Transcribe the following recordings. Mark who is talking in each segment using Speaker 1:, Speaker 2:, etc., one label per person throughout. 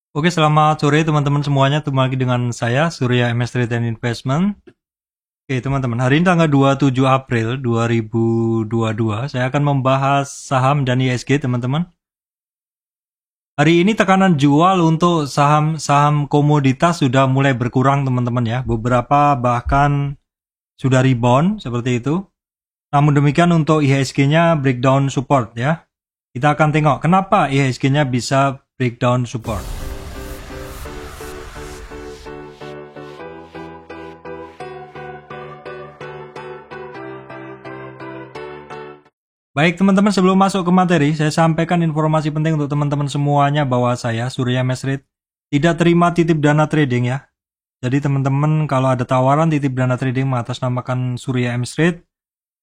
Speaker 1: Oke, selamat sore teman-teman semuanya. Ketemu lagi dengan saya, Surya MS Trade and Investment. Oke, teman-teman, hari ini tanggal 27 April 2022, saya akan membahas saham dan ISG, teman-teman. Hari ini tekanan jual untuk saham-saham komoditas sudah mulai berkurang, teman-teman ya. Beberapa bahkan sudah rebound, seperti itu. Namun demikian untuk IHSG-nya breakdown support ya. Kita akan tengok kenapa IHSG-nya bisa breakdown support. Baik teman-teman, sebelum masuk ke materi, saya sampaikan informasi penting untuk teman-teman semuanya bahwa saya, Surya Mesrit, tidak terima titip dana trading ya. Jadi teman-teman kalau ada tawaran titip dana trading mengatasnamakan Surya Mesrit,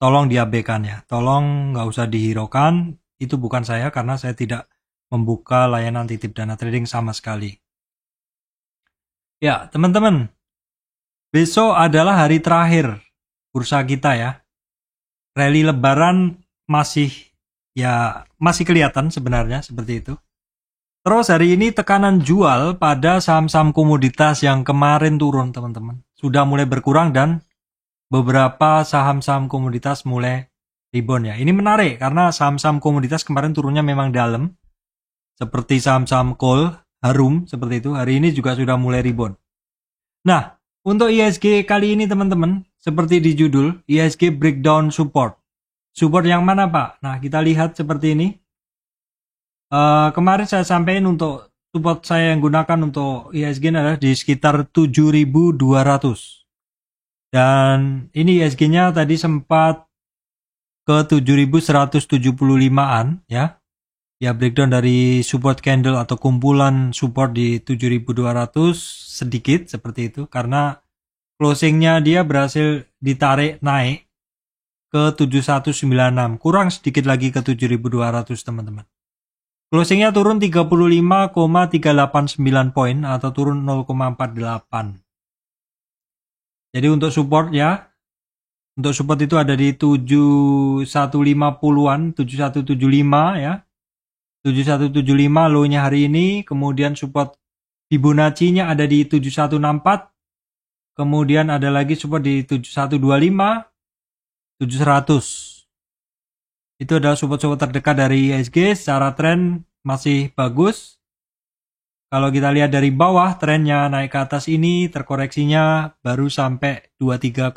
Speaker 1: tolong diabaikan ya. Tolong nggak usah dihiraukan, itu bukan saya karena saya tidak membuka layanan titip dana trading sama sekali. Ya teman-teman, besok adalah hari terakhir bursa kita ya. Rally lebaran masih kelihatan sebenarnya seperti itu. Terus hari ini tekanan jual pada saham-saham komoditas yang kemarin turun teman-teman sudah mulai berkurang dan beberapa saham-saham komoditas mulai rebound ya. Ini menarik karena saham-saham komoditas kemarin turunnya memang dalam, seperti saham-saham coal, harum seperti itu. Hari ini juga sudah mulai rebound. Nah, untuk ISG kali ini teman-teman, seperti di judul, ISG breakdown support. Support yang mana Pak? Nah, kita lihat seperti ini. Kemarin saya sampaikan untuk support saya yang gunakan untuk ISG adalah di sekitar 7.200. Dan ini ISG-nya tadi sempat ke 7.175-an ya. Ya, breakdown dari support candle atau kumpulan support di 7.200 sedikit seperti itu karena closingnya dia berhasil ditarik naik ke 7196, kurang sedikit lagi ke 7200 teman-teman. Closingnya turun 35,389 poin atau turun 0,48. Jadi untuk support ya, untuk support itu ada di 7150-an, 7175 ya. 7175 low-nya hari ini, kemudian support Fibonacci-nya ada di 7164, kemudian ada lagi support di 7125, 700. Itu adalah support-support terdekat dari ISG. Secara tren masih bagus. Kalau kita lihat dari bawah, trennya naik ke atas ini, terkoreksinya baru sampai 23,6.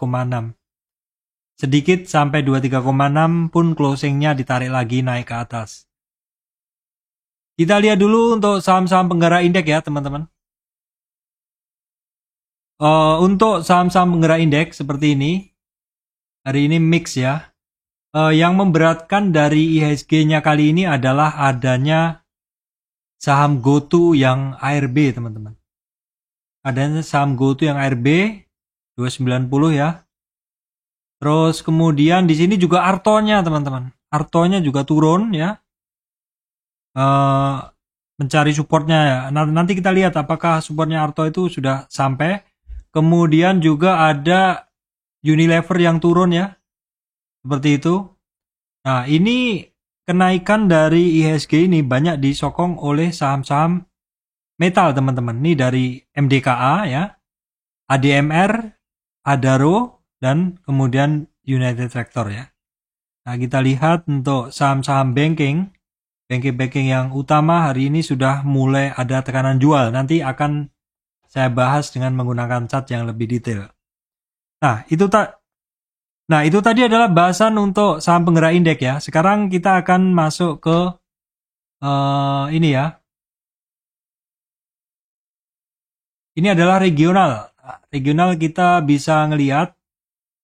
Speaker 1: Sedikit sampai 23,6 pun closingnya ditarik lagi naik ke atas. Kita lihat dulu untuk saham-saham penggerak indeks ya teman-teman. Untuk saham-saham penggerak indeks seperti ini, hari ini mix ya. Yang memberatkan dari IHSG-nya kali ini adalah adanya saham GoTo yang ARB teman-teman. Adanya saham GoTo yang ARB 290 ya. Terus kemudian di sini juga Arto-nya teman-teman. Arto-nya juga turun ya. Mencari supportnya ya. Nanti kita lihat apakah supportnya Arto itu sudah sampai. Kemudian juga ada Unilever yang turun ya. Seperti itu. Nah, ini kenaikan dari IHSG ini banyak disokong oleh saham-saham metal, teman-teman. Ini dari MDKA ya, ADMR, Adaro, dan kemudian United Tractor ya. Nah, kita lihat untuk saham-saham banking yang utama hari ini sudah mulai ada tekanan jual. Nanti akan saya bahas dengan menggunakan chart yang lebih detail. Nah, itu tadi adalah bahasan untuk saham penggerak indeks ya. Sekarang kita akan masuk ke ini ya. Ini adalah regional. Regional kita bisa ngelihat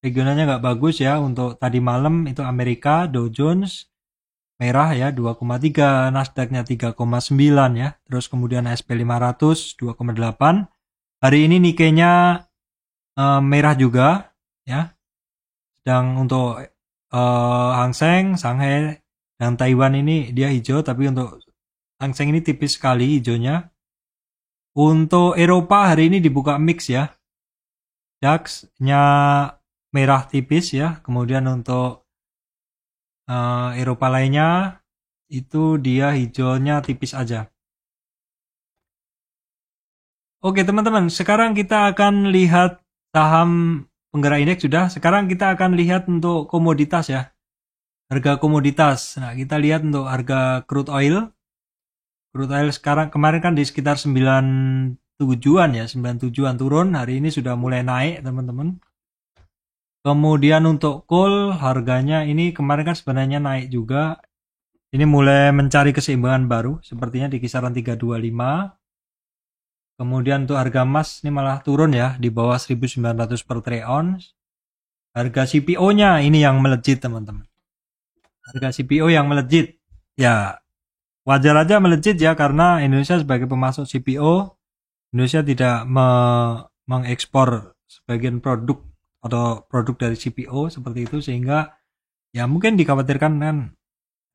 Speaker 1: regionalnya nggak bagus ya. Untuk tadi malam itu Amerika, Dow Jones merah ya 2,3, Nasdaq-nya 3,9 ya. Terus kemudian SP 500 2,8. Hari ini Nikkei-nya merah juga ya. Sedang untuk Hang Seng, Shanghai, dan Taiwan ini dia hijau, tapi untuk Hang Seng ini tipis sekali hijaunya. Untuk Eropa hari ini dibuka mix ya. DAX-nya merah tipis ya. Kemudian untuk Eropa lainnya itu dia hijaunya tipis aja. Oke teman-teman, sekarang kita akan lihat saham penggerak indeks sudah. Sekarang kita akan lihat untuk komoditas ya. Harga komoditas. Nah, kita lihat untuk harga crude oil. Crude oil sekarang kemarin kan di sekitar 97-an ya, 97-an turun. Hari ini sudah mulai naik, teman-teman. Kemudian untuk coal harganya ini kemarin kan sebenarnya naik juga. Ini mulai mencari keseimbangan baru, sepertinya di kisaran 325. Kemudian untuk harga emas ini malah turun ya, di bawah 1.900 per troy ounce. Harga CPO-nya ini yang melejit teman-teman. Harga CPO yang melejit. Ya, wajar aja melejit ya, karena Indonesia sebagai pemasok CPO, Indonesia tidak mengekspor sebagian produk atau produk dari CPO seperti itu, sehingga ya mungkin dikhawatirkan kan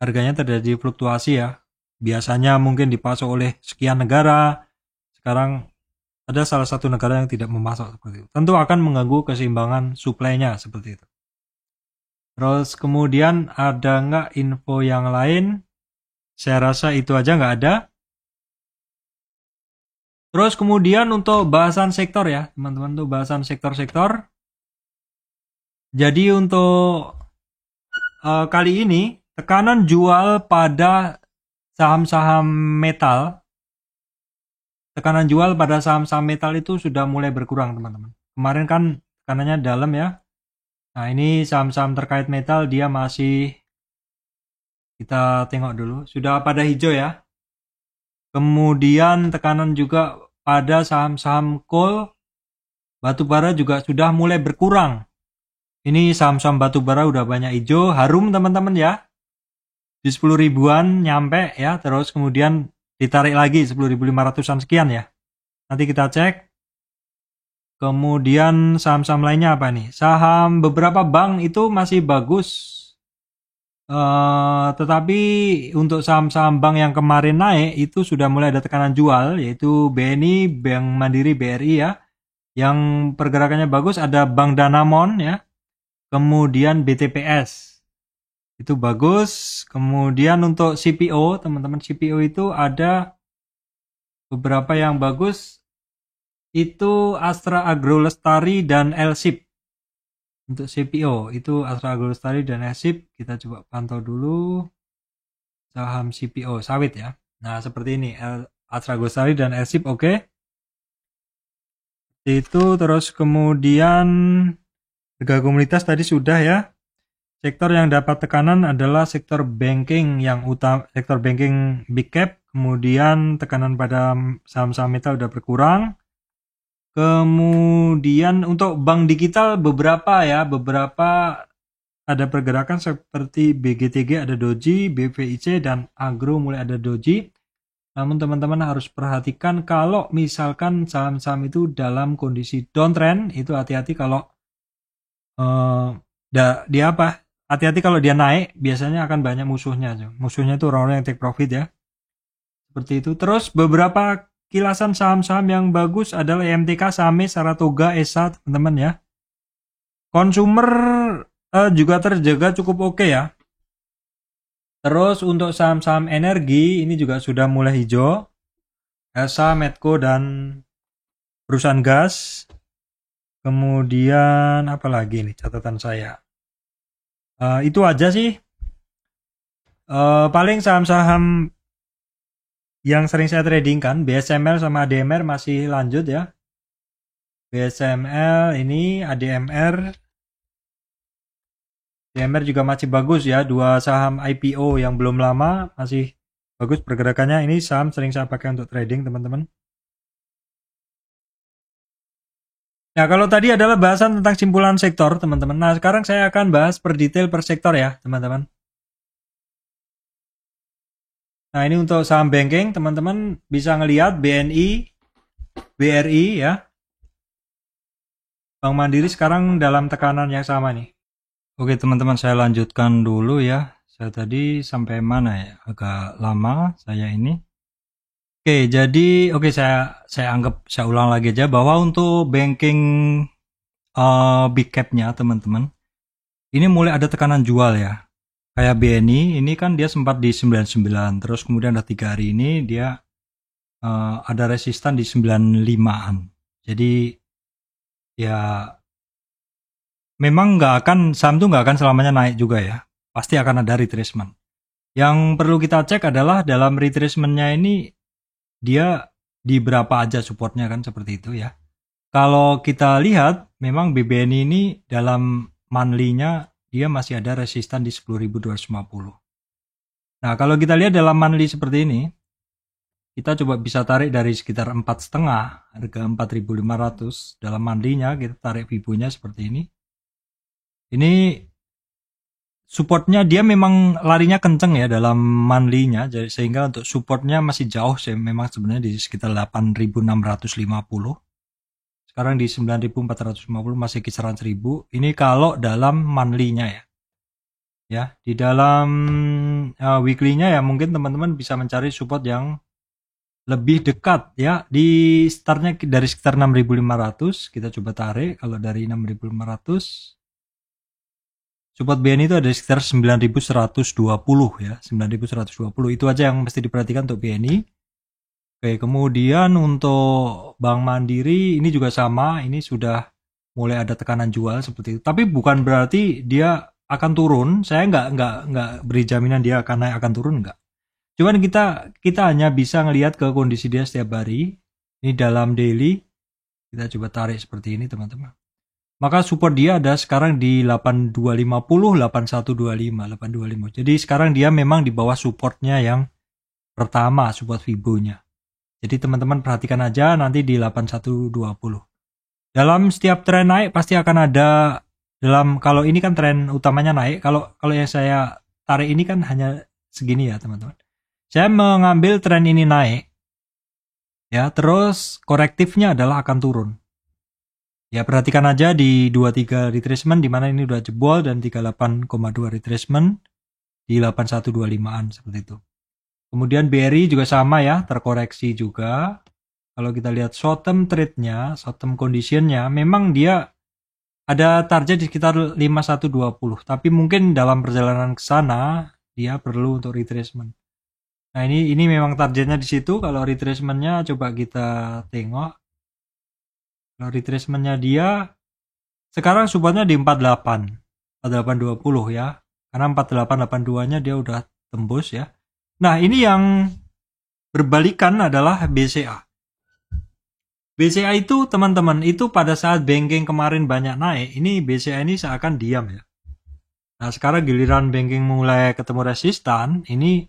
Speaker 1: harganya terjadi fluktuasi ya. Biasanya mungkin dipasok oleh sekian negara, sekarang ada salah satu negara yang tidak memasok seperti itu. Tentu akan mengganggu keseimbangan suplainya seperti itu. Terus kemudian ada nggak info yang lain? Saya rasa itu aja, nggak ada. Terus kemudian untuk bahasan sektor ya, teman-teman, untuk bahasan sektor-sektor. Jadi untuk kali ini tekanan jual pada saham-saham metal. Tekanan jual pada saham-saham metal itu sudah mulai berkurang teman-teman. Kemarin kan tekanannya dalam ya. Nah ini saham-saham terkait metal dia masih, kita tengok dulu, sudah pada hijau ya. Kemudian tekanan juga pada saham-saham coal, batubara juga sudah mulai berkurang. Ini saham-saham batubara udah banyak hijau, harum teman-teman ya. Di 10 ribuan nyampe ya, terus kemudian ditarik lagi 10.500-an sekian ya. Nanti kita cek. Kemudian saham-saham lainnya apa nih? Saham beberapa bank itu masih bagus. Tetapi untuk saham-saham bank yang kemarin naik itu sudah mulai ada tekanan jual, yaitu BNI, Bank Mandiri, BRI ya. Yang pergerakannya bagus ada Bank Danamon ya. Kemudian BTPS. Itu bagus. Kemudian untuk CPO, teman-teman, CPO itu ada beberapa yang bagus. Itu Astra Agro Lestari dan LSIP. Untuk CPO itu Astra Agro Lestari dan LSIP, kita coba pantau dulu saham CPO sawit ya. Nah seperti ini, Astra Agro Lestari dan LSIP oke. Itu terus kemudian harga komunitas tadi sudah ya. Sektor yang dapat tekanan adalah sektor banking yang utama, sektor banking big cap. Kemudian tekanan pada saham-saham metal udah berkurang. Kemudian untuk bank digital beberapa ada pergerakan seperti BGTG ada doji, BVIC dan Agro mulai ada doji. Namun teman-teman harus perhatikan kalau misalkan saham-saham itu dalam kondisi downtrend, itu hati-hati kalau hati-hati kalau dia naik, biasanya akan banyak musuhnya. Musuhnya itu orang-orang yang take profit ya. Seperti itu. Terus beberapa kilasan saham-saham yang bagus adalah MTK, Same, Saratoga, ESA, teman-teman ya. Consumer juga terjaga cukup oke ya. Terus untuk saham-saham energi ini juga sudah mulai hijau. ESA, Medco dan perusahaan gas. Kemudian apa lagi nih catatan saya? Itu aja sih. Paling saham-saham yang sering saya trading kan, BSML sama ADMR masih lanjut ya. BSML ini, ADMR juga masih bagus ya. Dua saham IPO yang belum lama masih bagus pergerakannya. Ini saham sering saya pakai untuk trading teman-teman. Nah kalau tadi adalah bahasan tentang simpulan sektor teman-teman. Nah sekarang saya akan bahas per detail per sektor ya teman-teman. Nah ini untuk saham banking teman-teman bisa ngelihat BNI, BRI ya. Bank Mandiri sekarang dalam tekanan yang sama nih. Oke teman-teman saya lanjutkan dulu ya. Saya tadi sampai mana ya? Agak lama saya ini. Oke jadi saya anggap saya ulang lagi aja bahwa untuk banking big cap-nya teman-teman. Ini mulai ada tekanan jual ya. Kayak BNI ini kan dia sempat di 99, terus kemudian ada 3 hari ini dia ada resistan di 95-an. Jadi ya memang saham tuh nggak akan selamanya naik juga ya. Pasti akan ada retracement. Yang perlu kita cek adalah dalam retracement-nya ini dia di berapa aja supportnya kan seperti itu ya. Kalau kita lihat memang BBNI ini dalam monthly-nya dia masih ada resistan di 10.250. Nah, kalau kita lihat dalam monthly seperti ini, kita coba bisa tarik dari sekitar 4,5 harga 4.500 dalam monthly-nya, kita tarik Fibo-nya seperti ini. Ini supportnya dia memang larinya kenceng ya dalam monthly-nya, sehingga untuk supportnya masih jauh sih, memang sebenarnya di sekitar 8.650. Sekarang di 9.450, masih kisaran 1.000. Ini kalau dalam monthly-nya ya. Ya, di dalam weekly-nya ya mungkin teman-teman bisa mencari support yang lebih dekat ya. Di startnya dari sekitar 6.500, kita coba tarik. Kalau dari 6.500, support BNI itu ada sekitar 9.120 ya, 9.120. Itu aja yang mesti diperhatikan untuk BNI. Oke, kemudian untuk Bank Mandiri ini juga sama, ini sudah mulai ada tekanan jual seperti itu. Tapi bukan berarti dia akan turun. Saya nggak beri jaminan dia akan naik akan turun, nggak. Cuman kita hanya bisa ngelihat ke kondisi dia setiap hari. Ini dalam daily. Kita coba tarik seperti ini teman-teman. Maka support dia ada sekarang di 8250, 8125, 825. Jadi sekarang dia memang di bawah supportnya yang pertama, support Fibo-nya. Jadi teman-teman perhatikan aja nanti di 8120. Dalam setiap tren naik pasti akan ada kalau ini kan tren utamanya naik, kalau yang saya tarik ini kan hanya segini ya teman-teman. Saya mengambil tren ini naik ya, terus korektifnya adalah akan turun. Ya perhatikan aja di 23 retracement di mana ini udah jebol dan 38,2 retracement di 8125-an seperti itu. Kemudian BRI juga sama ya, terkoreksi juga. Kalau kita lihat short term trade-nya, short term condition-nya, memang dia ada target di sekitar 5120. Tapi mungkin dalam perjalanan ke sana, dia perlu untuk retracement. Nah ini memang targetnya di situ. Kalau retracement-nya coba kita tengok. Kalau retracement-nya dia, sekarang supportnya di 48. 4820 ya. Karena 4882-nya dia udah tembus ya. Nah ini yang berbalikan adalah BCA. BCA itu teman-teman, itu pada saat banking kemarin banyak naik, ini BCA ini seakan diam ya. Nah sekarang giliran banking mulai ketemu resistan, ini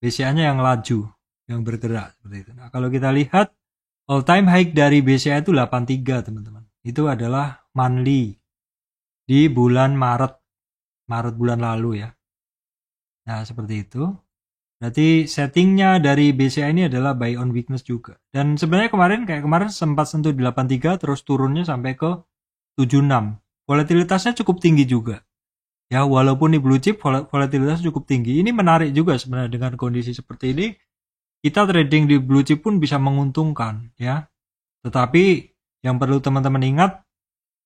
Speaker 1: BCA-nya yang laju, yang bergerak seperti itu. Nah kalau kita lihat all time high dari BCA itu 83 teman-teman. Itu adalah monthly di bulan Maret bulan lalu ya. Nah seperti itu. Berarti settingnya dari BCA ini adalah buy on weakness juga. Dan sebenarnya kemarin sempat sentuh di 83 terus turunnya sampai ke 76. Volatilitasnya cukup tinggi juga. Ya, walaupun di blue chip volatilitasnya cukup tinggi. Ini menarik juga sebenarnya dengan kondisi seperti ini. Kita trading di blue chip pun bisa menguntungkan ya. Tetapi yang perlu teman-teman ingat,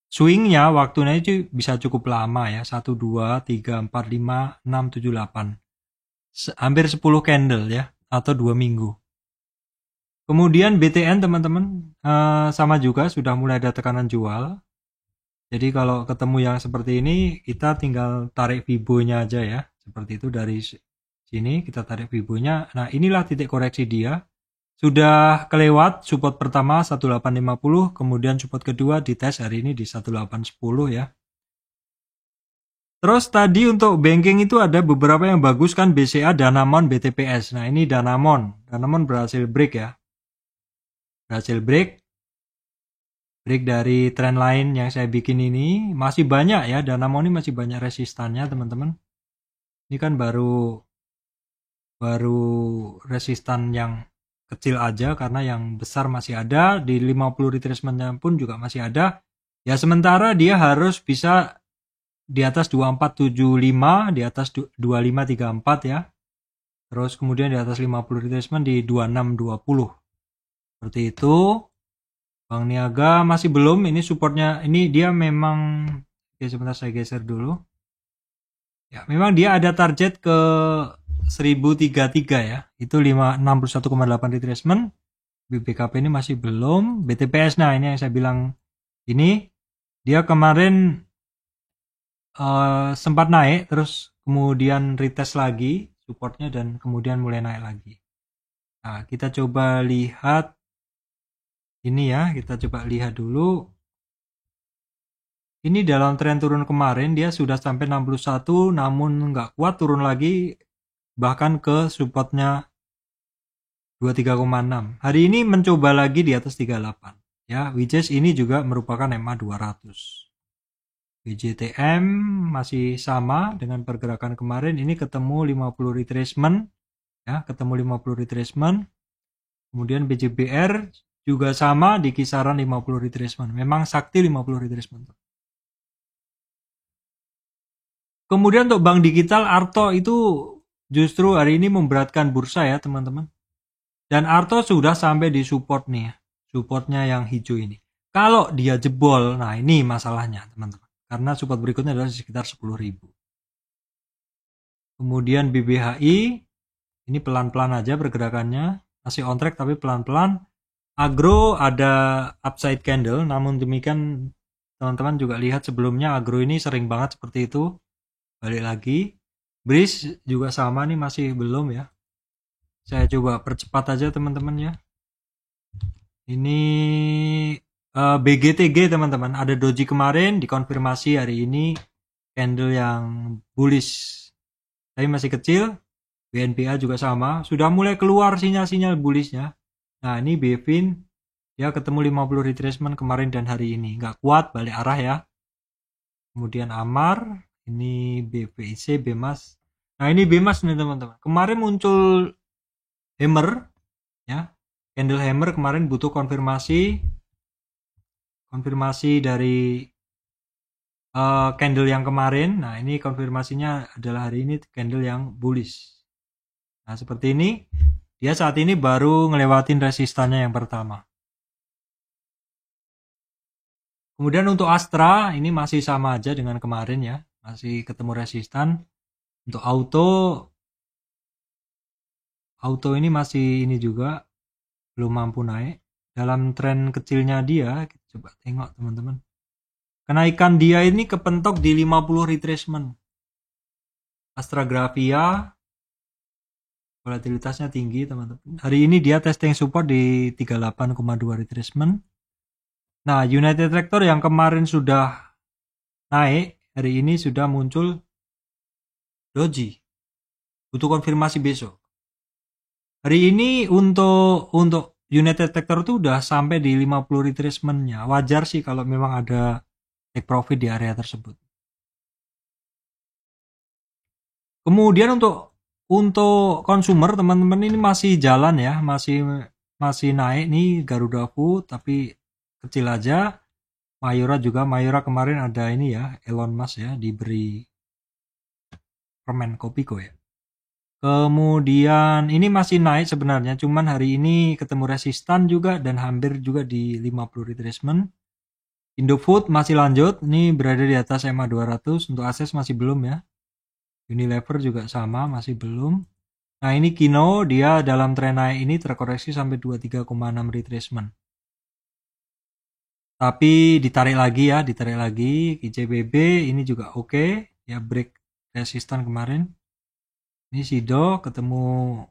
Speaker 1: swingnya waktunya itu bisa cukup lama ya. 1, 2, 3, 4, 5, 6, 7, 8. Hampir 10 candle ya, atau 2 minggu. Kemudian BTN teman-teman sama juga sudah mulai ada tekanan jual. Jadi kalau ketemu yang seperti ini, kita tinggal tarik Fibo-nya aja ya. Seperti itu dari sini kita tarik Fibo-nya. Nah inilah titik koreksi dia. Sudah kelewat support pertama 1850, kemudian support kedua dites hari ini di 1810 ya. Terus tadi untuk banking itu ada beberapa yang bagus kan, BCA, Danamon, BTPS. Nah ini Danamon berhasil break ya. Berhasil break dari trend line yang saya bikin ini. Masih banyak ya, Danamon ini masih banyak resistannya teman-teman. Ini kan baru resistan yang kecil aja, karena yang besar masih ada. Di 50 retracement-nya pun juga masih ada. Ya sementara dia harus bisa di atas 2475, di atas 2534 ya. Terus kemudian di atas 50 retracement di 2620. Seperti itu. Bank Niaga masih belum, ini supportnya, ini dia memang, oke sebentar saya geser dulu. Ya, memang dia ada target ke 1033 ya. Itu 61,8 retracement. BBKP ini masih belum. BTPS, nah ini yang saya bilang ini, dia kemarin sempat naik, terus kemudian retest lagi supportnya dan kemudian mulai naik lagi. Nah, kita coba lihat ini ya, kita coba lihat dulu. Ini dalam tren turun kemarin dia sudah sampai 61, namun nggak kuat, turun lagi bahkan ke supportnya 23,6. Hari ini mencoba lagi di atas 38 ya, which is ini juga merupakan EMA 200. BJTM masih sama dengan pergerakan kemarin, ini ketemu 50 retracement ya, ketemu 50 retracement. Kemudian BJBR juga sama di kisaran 50 retracement. Memang sakti 50 retracement. Kemudian untuk bank digital Arto itu justru hari ini memberatkan bursa ya teman-teman. Dan Arto sudah sampai di support nih ya. Supportnya yang hijau ini. Kalau dia jebol, nah ini masalahnya teman-teman. Karena support berikutnya adalah sekitar 10.000. Kemudian BBHI, ini pelan-pelan aja pergerakannya. Masih on track tapi pelan-pelan. Agro ada upside candle, namun demikian teman-teman juga lihat sebelumnya Agro ini sering banget seperti itu. Balik lagi. Breeze juga sama nih, masih belum ya. Saya coba percepat aja teman-teman ya. Ini BGTG teman-teman, ada doji kemarin dikonfirmasi hari ini candle yang bullish tapi masih kecil. BNPA juga sama, sudah mulai keluar sinyal-sinyal bullishnya. Nah ini BFIN ya, ketemu 50 retracement kemarin dan hari ini nggak kuat, balik arah ya. Kemudian Amar, ini BPIC, BMAS. Nah ini BMAS nih teman-teman, kemarin muncul hammer ya, candle hammer kemarin, butuh konfirmasi dari candle yang kemarin. Nah ini konfirmasinya adalah hari ini candle yang bullish. Nah seperti ini, dia saat ini baru ngelewatin resistannya yang pertama. Kemudian untuk Astra ini masih sama aja dengan kemarin ya, masih ketemu resistan. Untuk auto ini masih ini juga belum mampu naik. Dalam tren kecilnya dia, kita coba tengok teman-teman. Kenaikan dia ini kepentok di 50 retracement. Astragrafia volatilitasnya tinggi teman-teman. Hari ini dia testing support di 38,2 retracement. Nah, United Tractor yang kemarin sudah naik, hari ini sudah muncul doji. Butuh konfirmasi besok. Hari ini untuk United Tractor itu udah sampai di 50 retracement-nya. Wajar sih kalau memang ada take profit di area tersebut. Kemudian untuk consumer teman-teman ini masih jalan ya, masih naik nih Garuda Food tapi kecil aja. Mayora kemarin ada ini ya, Elon Musk ya, diberi permen Kopiko ya. Kemudian ini masih naik sebenarnya, cuman hari ini ketemu resistan juga dan hampir juga di 50 retracement. Indofood masih lanjut, ini berada di atas EMA 200, untuk akses masih belum ya. Unilever juga sama, masih belum. Nah ini Kino, dia dalam tren naik ini terkoreksi sampai 23,6 retracement. Tapi ditarik lagi ya, ICBB ini juga oke, ya break resistan kemarin. Ini Sido ketemu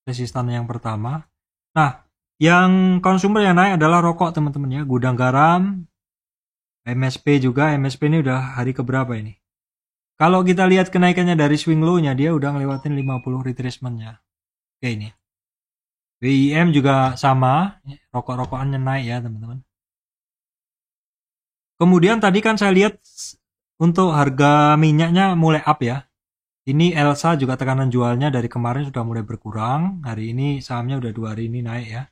Speaker 1: resistan yang pertama. Nah, yang konsumer yang naik adalah rokok teman-teman ya, gudang garam, MSP juga. MSP ini udah hari keberapa ini? Kalau kita lihat kenaikannya dari swing low-nya, dia udah ngelewatin 50 retracement-nya. Oke ini. WIM juga sama, rokok-rokokannya naik ya teman-teman. Kemudian tadi kan saya lihat untuk harga minyaknya mulai up ya. Ini Elsa juga tekanan jualnya dari kemarin sudah mulai berkurang. Hari ini sahamnya udah 2 hari ini naik ya.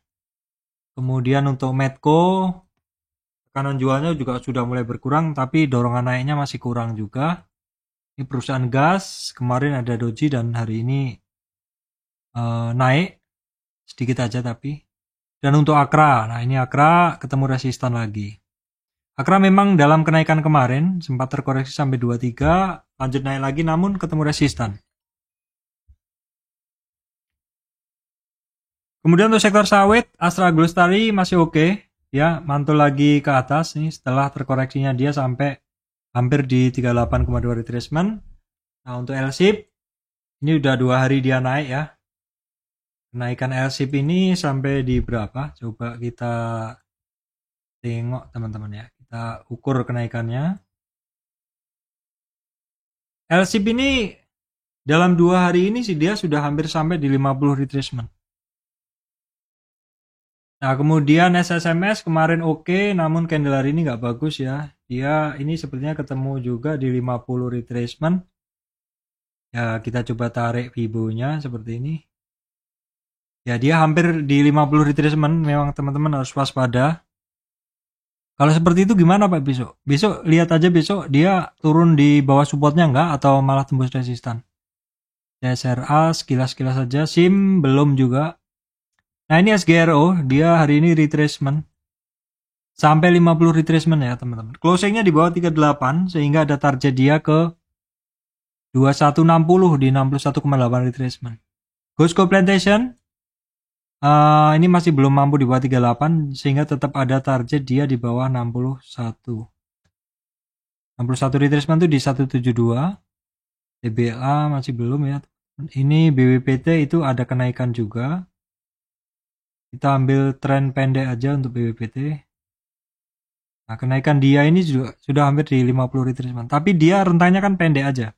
Speaker 1: Kemudian untuk Medco, tekanan jualnya juga sudah mulai berkurang, tapi dorongan naiknya masih kurang juga. Ini perusahaan gas, kemarin ada doji dan hari ini naik sedikit aja tapi. Dan untuk Akra, nah ini Akra ketemu resistan lagi. Akra memang dalam kenaikan kemarin sempat terkoreksi sampai 23, lanjut naik lagi namun ketemu resistan. Kemudian untuk sektor sawit, Astra Glostari masih oke, ya mantul lagi ke atas nih setelah terkoreksinya dia sampai hampir di 38,2 retracement. Nah untuk LSIP ini udah 2 hari dia naik ya. Kenaikan LSIP ini sampai di berapa? Coba kita tengok teman-teman ya. Kita ukur kenaikannya. LSIP ini dalam 2 hari ini sih dia sudah hampir sampai di 50 retracement. Nah kemudian SSMS kemarin oke, namun candle hari ini nggak bagus ya. Dia ini sepertinya ketemu juga di 50 retracement. Ya kita coba tarik Fibo-nya seperti ini. Ya dia hampir di 50 retracement, memang teman-teman harus waspada. Kalau seperti itu gimana Pak besok? Besok lihat aja besok dia turun di bawah supportnya enggak atau malah tembus resistan. CSRA sekilas-sekilas saja, SIM belum juga. Nah ini SGRO, dia hari ini retracement. Sampai 50 retracement ya teman-teman. Closingnya di bawah 38 sehingga ada target dia ke 2160 di 61,8 retracement. Gosco Plantation ini masih belum mampu di bawah 38 sehingga tetap ada target dia di bawah 61. 61 retracement itu di 172. TBA masih belum ya. Ini BWPT itu ada kenaikan juga. Kita ambil tren pendek aja untuk BWPT. Nah, kenaikan dia ini juga sudah hampir di 50 retracement. Tapi dia rentangnya kan pendek aja.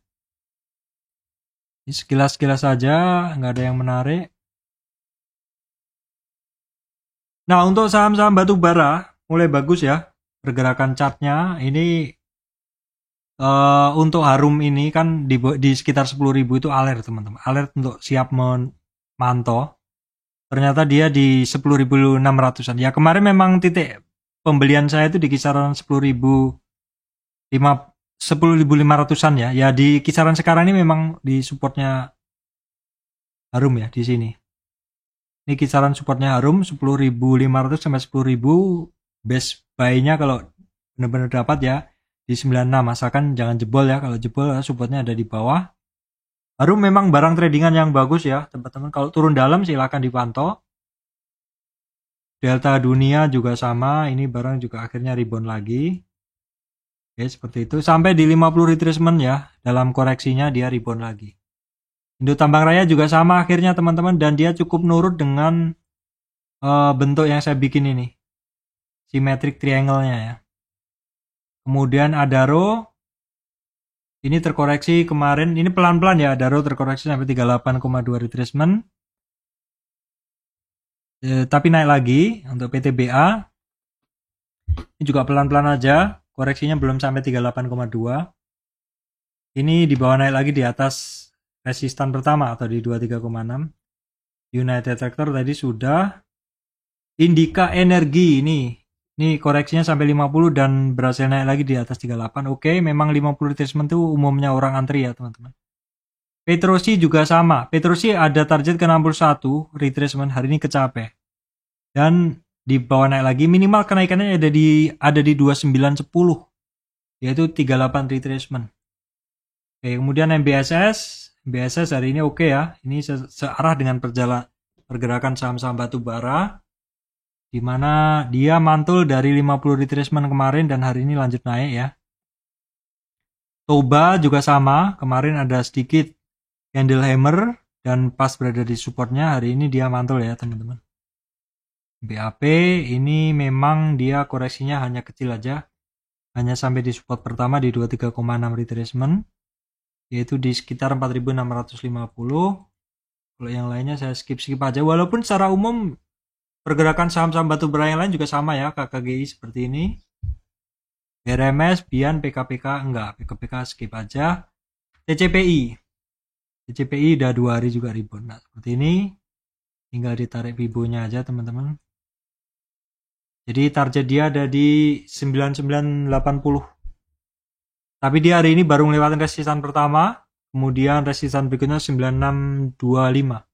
Speaker 1: Ini sekilas-sekilas saja, nggak ada yang menarik. Nah, untuk saham-saham batu bara mulai bagus ya pergerakan chartnya. Ini untuk Harum ini kan di sekitar 10.000 itu alert teman-teman. Alert untuk siap memantau. Ternyata dia di 10.600-an. Ya kemarin memang titik pembelian saya itu di kisaran 10.500-an ya. Ya di kisaran sekarang ini memang di supportnya Harum ya di sini. Ini kisaran supportnya Harum 10.500 sampai 10.000. Best buy-nya kalau benar-benar dapat ya di 96, asalkan jangan jebol ya. Kalau jebol supportnya ada di bawah. Harum memang barang tradingan yang bagus ya teman-teman. Kalau turun dalam silahkan dipantau. Delta dunia juga sama. Ini barang juga akhirnya rebound lagi. Oke seperti itu. Sampai di 50 retracement ya. Dalam koreksinya dia rebound lagi. Indo Tambang Raya juga sama akhirnya teman-teman. Dan dia cukup nurut dengan bentuk yang saya bikin ini. Symmetric triangle-nya ya. Kemudian Adaro. Ini terkoreksi kemarin, ini pelan-pelan ya, Adaro terkoreksi sampai 38,2 retracement. Tapi naik lagi untuk PTBA. Ini juga pelan-pelan aja, koreksinya belum sampai 38,2. Ini di bawah naik lagi di atas resistan pertama atau di 23,6. United Tractor tadi sudah. Indika Energi ini koreksinya sampai 50 dan berhasil naik lagi di atas 38. Oke, memang 50 retracement itu umumnya orang antri ya teman-teman. Petrosi juga sama. Petrosi ada target ke 61 retracement, hari ini kecapai. Dan di bawah naik lagi, minimal kenaikannya ada di 2910 yaitu 38 retracement. Oke, kemudian MBSS hari ini oke ya. Ini searah dengan pergerakan saham-saham batu bara, di mana dia mantul dari 50 retracement kemarin dan hari ini lanjut naik ya. Toba juga sama, kemarin ada sedikit candle hammer dan pas berada di supportnya, hari ini dia mantul ya teman-teman. BAP ini memang dia koreksinya hanya kecil aja, hanya sampai di support pertama di 23,6 retracement, yaitu di sekitar 4.650. Kalau yang lainnya saya skip aja, walaupun secara umum pergerakan saham-saham batu bara yang lain juga sama ya, KKGI seperti ini. RMS, Bian, PKPK enggak, PKPK skip aja. TCPI udah 2 hari juga rebound. Nah, seperti ini. Tinggal ditarik Fibo-nya aja teman-teman. Jadi target dia ada di 9980. Tapi dia hari ini baru melewati resistan pertama, kemudian resistan berikutnya 9625.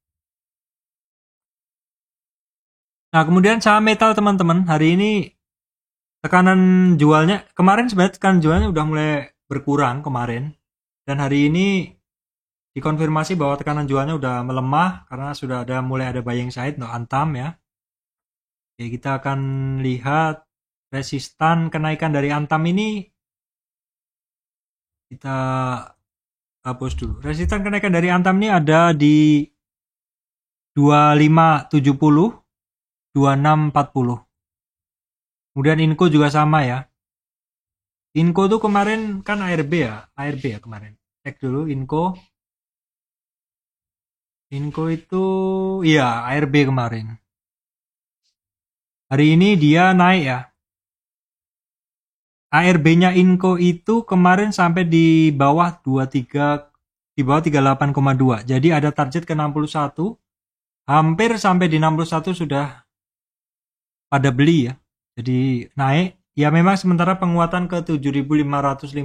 Speaker 1: Nah, kemudian saham metal teman-teman, hari ini tekanan jualnya, kemarin sebenarnya tekanan jualnya udah mulai berkurang kemarin. Dan hari ini dikonfirmasi bahwa tekanan jualnya udah melemah karena sudah mulai ada buying side untuk Antam ya. Oke, kita akan lihat resistan kenaikan dari Antam ini, kita hapus dulu. Resistan kenaikan dari Antam ini ada di 2570, 2640. Kemudian Inco juga sama ya. Inco tuh kemarin kan ARB ya kemarin. Cek dulu Inco. Inco itu iya ARB kemarin. Hari ini dia naik ya. ARB-nya Inco itu kemarin sampai di bawah 23, di bawah 38,2. Jadi ada target ke 61. Hampir sampai di 61 sudah pada beli ya. Jadi naik. Ya memang sementara penguatan ke 7.550.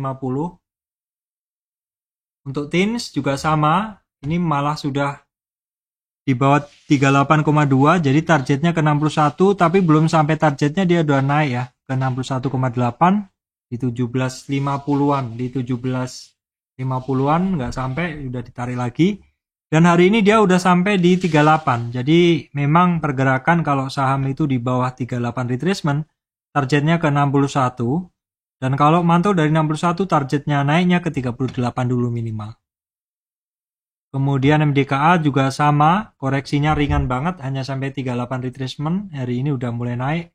Speaker 1: Untuk TINS juga sama. Ini malah sudah di bawah 38,2. Jadi targetnya ke 61. Tapi belum sampai targetnya, dia udah naik ya. Ke 61,8. Di 17.50-an. Di 17.50-an nggak sampai. Udah ditarik lagi. Dan hari ini dia udah sampai di 38. Jadi memang pergerakan kalau saham itu di bawah 38 retracement, targetnya ke 61. Dan kalau mantul dari 61, targetnya naiknya ke 38 dulu minimal. Kemudian MDKA juga sama, koreksinya ringan banget, hanya sampai 38 retracement. Hari ini udah mulai naik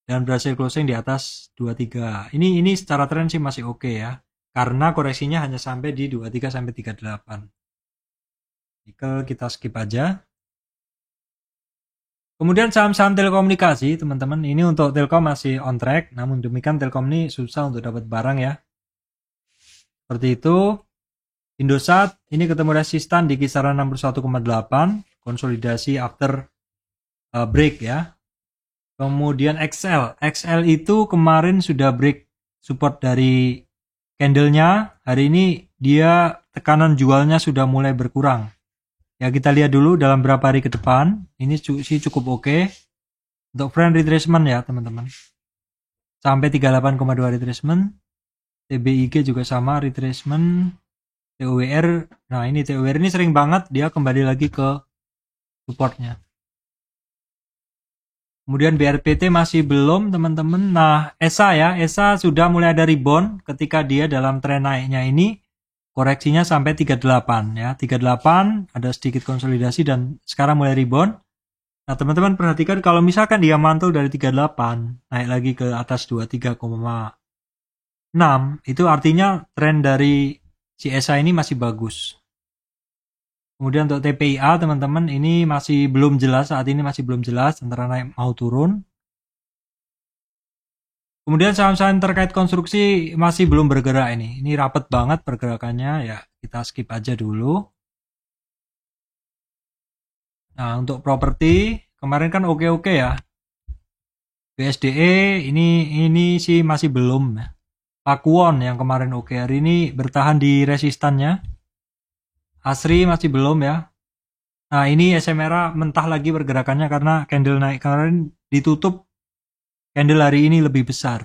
Speaker 1: dan berhasil closing di atas 23. Ini secara tren sih masih oke ya. Karena koreksinya hanya sampai di 23 sampai 38. Nikel kita skip aja. Kemudian saham-saham telekomunikasi, teman-teman. Ini untuk Telkom masih on track. Namun demikian Telkom ini susah untuk dapat barang ya. Seperti itu. Indosat ini ketemu resistan di kisaran 61,8. Konsolidasi after break ya. Kemudian XL itu kemarin sudah break support dari candlenya. Hari ini dia tekanan jualnya sudah mulai berkurang. Ya kita lihat dulu dalam berapa hari ke depan. Ini sih cukup oke. Untuk friend retracement ya teman-teman. Sampai 38,2 retracement. TBIG juga sama retracement. TOWR. Nah ini TOWR ini sering banget dia kembali lagi ke supportnya. Kemudian BRPT masih belum teman-teman. Nah ESA ya. ESA sudah mulai ada rebound ketika dia dalam tren naiknya ini. Koreksinya sampai 38 ya. 38 ada sedikit konsolidasi dan sekarang mulai rebound. Nah, teman-teman perhatikan kalau misalkan dia mantul dari 38 naik lagi ke atas 23,6 itu artinya tren dari CSA ini masih bagus. Kemudian untuk TPIA teman-teman ini masih belum jelas, saat ini masih belum jelas antara naik mau turun. Kemudian saham-saham terkait konstruksi masih belum bergerak ini. Ini rapet banget pergerakannya ya. Kita skip aja dulu. Nah, untuk properti kemarin kan oke-oke ya. BSDE ini sih masih belum ya. Pakuwon yang kemarin oke, hari ini bertahan di resistannya. Asri masih belum ya. Nah, ini SMRA mentah lagi pergerakannya karena candle naik kemarin ditutup. Candle hari ini lebih besar.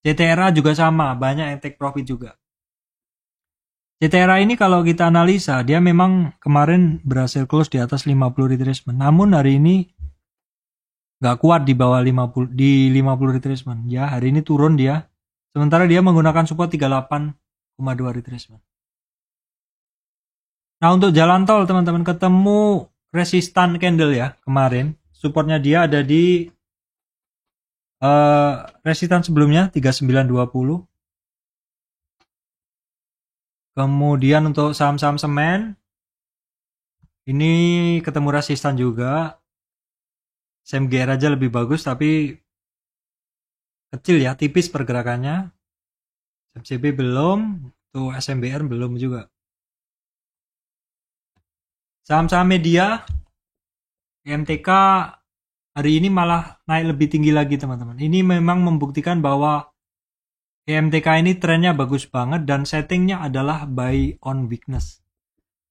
Speaker 1: CTRA juga sama, banyak yang take profit juga. CTRA ini kalau kita analisa, dia memang kemarin berhasil close di atas 50 retracement. Namun hari ini nggak kuat di bawah 50 retracement. Ya, hari ini turun dia. Sementara dia menggunakan support 38,2 retracement. Nah, untuk jalan tol teman-teman ketemu resistan candle ya kemarin. Supportnya dia ada di resistan sebelumnya 3920. Kemudian untuk saham-saham semen ini ketemu resistan juga. SMGR aja lebih bagus tapi kecil ya, tipis pergerakannya. SMCB belum, tuh SMBR belum juga. Saham-saham media MTK hari ini malah naik lebih tinggi lagi teman-teman. Ini memang membuktikan bahwa EMTK ini trennya bagus banget dan settingnya adalah buy on weakness.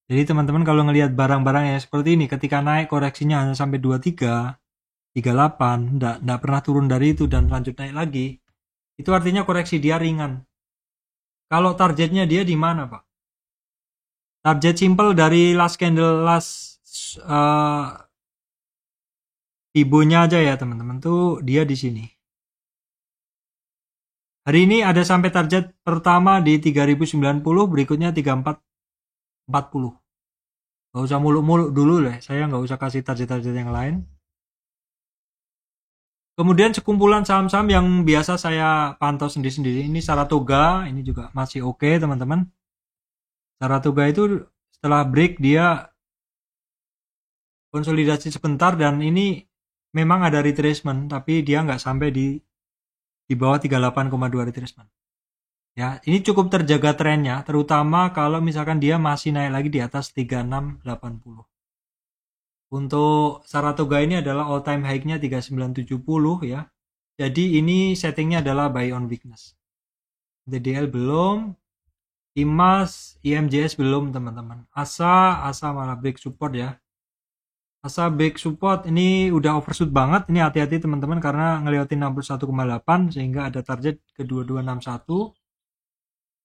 Speaker 1: Jadi teman-teman kalau ngelihat barang-barang yang seperti ini ketika naik koreksinya hanya sampai 23, 38, enggak pernah turun dari itu dan lanjut naik lagi. Itu artinya koreksi dia ringan. Kalau targetnya dia di mana, Pak? Target simple dari last candle last Fibonya aja ya teman-teman, tuh dia di sini. Hari ini ada sampai target pertama di 3090, berikutnya 3440. Gak usah muluk-muluk dulu lah, saya nggak usah kasih target-target yang lain. Kemudian sekumpulan saham-saham yang biasa saya pantau sendiri-sendiri. Ini Saratoga, ini juga masih oke teman-teman. Saratoga itu setelah break dia konsolidasi sebentar dan ini memang ada retracement, tapi dia nggak sampai di bawah 38,2 retracement. Ya, ini cukup terjaga trennya, terutama kalau misalkan dia masih naik lagi di atas 3680. Untuk Saratoga ini adalah all time high-nya 3970 ya. Jadi ini settingnya adalah buy on weakness. DDL belum, IMAS, IMJS belum teman-teman. ASA malah break support ya. ASA break support ini udah overshoot banget. Ini hati-hati teman-teman karena ngelewatin 61,8 sehingga ada target ke 2261.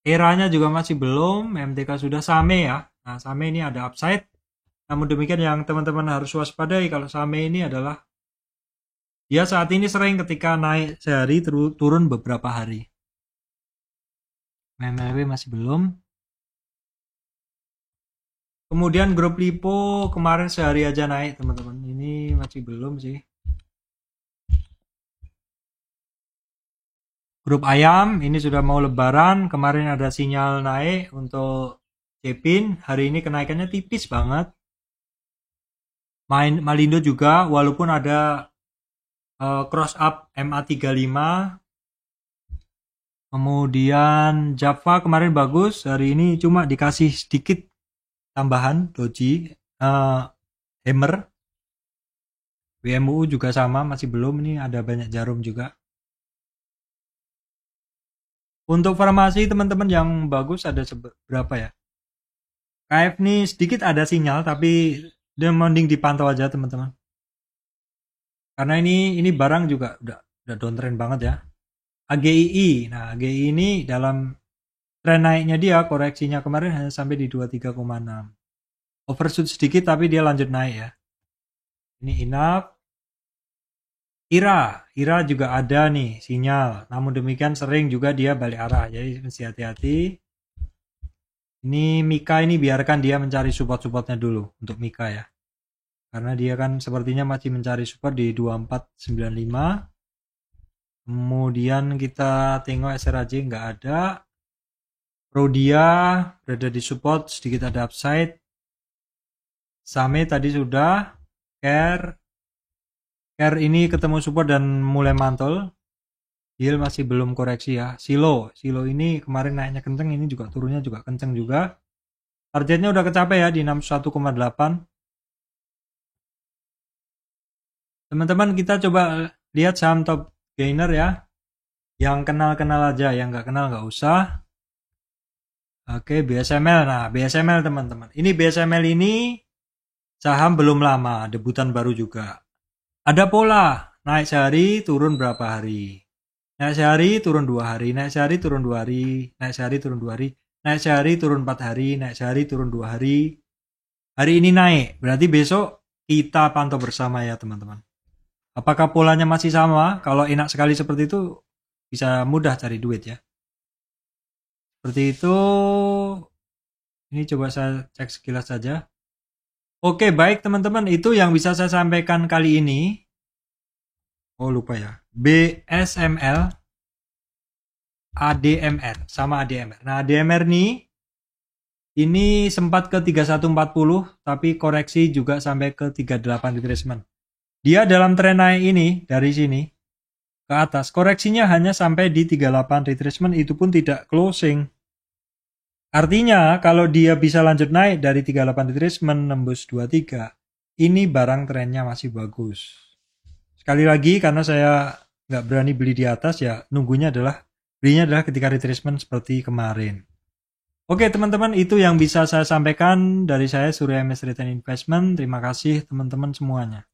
Speaker 1: Eranya juga masih belum, MTK sudah. Same ya. Nah, Same ini ada upside. Namun demikian yang teman-teman harus waspadai kalau Same ini adalah dia saat ini sering ketika naik sehari turun beberapa hari. MLW masih belum. Kemudian grup Lipo kemarin sehari aja naik teman-teman. Ini masih belum sih. Grup Ayam ini sudah mau lebaran. Kemarin ada sinyal naik untuk Cepin. Hari ini kenaikannya tipis banget. Malindo juga walaupun ada cross up MA35. Kemudian Java kemarin bagus. Hari ini cuma dikasih sedikit tambahan doji. Hammer WMU juga sama, masih belum. Ini ada banyak jarum juga. Untuk farmasi teman-teman yang bagus ada berapa ya? KF nih sedikit ada sinyal tapi dia mending dipantau aja teman-teman. Karena ini barang juga udah downtrend banget ya. AGII. Nah, AGII ini dalam tren naiknya dia koreksinya kemarin hanya sampai di 23,6. Overshoot sedikit tapi dia lanjut naik ya. Ini enough. Ira juga ada nih sinyal. Namun demikian sering juga dia balik arah. Jadi mesti hati-hati. Ini Mika ini biarkan dia mencari support-supportnya dulu untuk Mika ya. Karena dia kan sepertinya masih mencari support di 2495. Kemudian kita tengok SRAJ nggak ada. Rodia berada di support, sedikit ada upside. Same tadi sudah. Care ini ketemu support dan mulai mantul. Deal masih belum koreksi ya. Silo ini kemarin naiknya kenceng, ini juga turunnya juga kenceng juga. Targetnya udah kecapai ya di 61,8. Teman-teman kita coba lihat saham top gainer ya. Yang kenal-kenal aja, yang nggak kenal nggak usah. Oke, BSML. Nah, BSML teman-teman. Ini BSML ini saham belum lama, debutan baru juga. Ada pola, naik sehari, turun berapa hari. Naik sehari, turun 2 hari. Naik sehari, turun 2 hari. Naik sehari, turun 2 hari. Naik sehari, turun 4 hari. Naik sehari, turun 2 hari. Hari ini naik, berarti besok kita pantau bersama ya teman-teman. Apakah polanya masih sama? Kalau enak sekali seperti itu, bisa mudah cari duit ya. Seperti itu. Ini coba saya cek sekilas saja. Oke, baik teman-teman, itu yang bisa saya sampaikan kali ini. Oh, lupa ya. BSML, ADMR, sama ADMR. Nah, ADMR nih, ini sempat ke 3140, tapi koreksi juga sampai ke 38 retracement. Dia dalam tren naik ini, dari sini, ke atas, koreksinya hanya sampai di 38 retracement, itu pun tidak closing. Artinya kalau dia bisa lanjut naik dari 38 retracement nembus 23, ini barang trennya masih bagus. Sekali lagi karena saya nggak berani beli di atas ya, belinya adalah ketika retracement seperti kemarin. Oke teman-teman, itu yang bisa saya sampaikan dari saya Surya MS Return Investment. Terima kasih teman-teman semuanya.